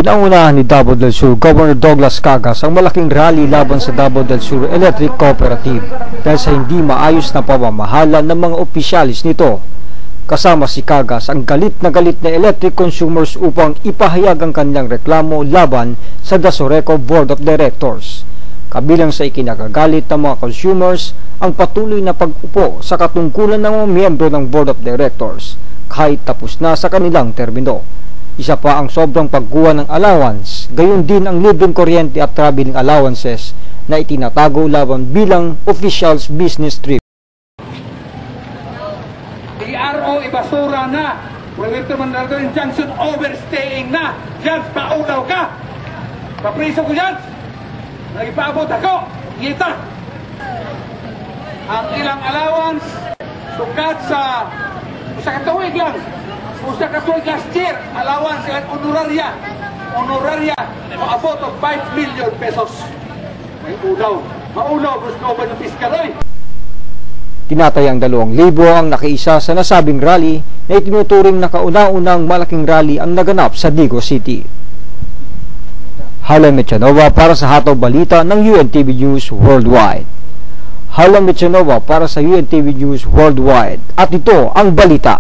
Pinangunahan ni Davao del Sur Governor Douglas Cagas ang malaking rally laban sa Davao del Sur Electric Cooperative dahil sa hindi maayos na pamamahala ng mga opisyalis nito. Kasama si Cagas ang galit na electric consumers upang ipahayag ang kanilang reklamo laban sa Dasoreco Board of Directors. Kabilang sa ikinagagalit ng mga consumers ang patuloy na pag-upo sa katungkulan ng mga miyembro ng Board of Directors kahit tapos na sa kanilang termino. Isa pa ang sobrang pagkuha ng allowance, gayon din ang libreng kuryente at traveling allowances na itinatago laban bilang officials business trip. DRO ibasura na, Roberto Mandardo injunction overstaying na, Judge paunaw ka, papriso ko Judge, nagpaabot ako, kita. Ang ilang allowance, sukat sa katuwig lang, usa ka tuig last year, allowance at honoraria, maabot of 5 million pesos. May maunaw, gusto ba ng piskaloy? Tinatayang 2,000 ang nakiisa sa nasabing rally na itinuturing na kauna-unang malaking rally ang naganap sa Digo City. Harlan Mechanova para sa Hataw Balita ng UNTV News Worldwide. Harlan Mechanova para sa UNTV News Worldwide at ito ang balita.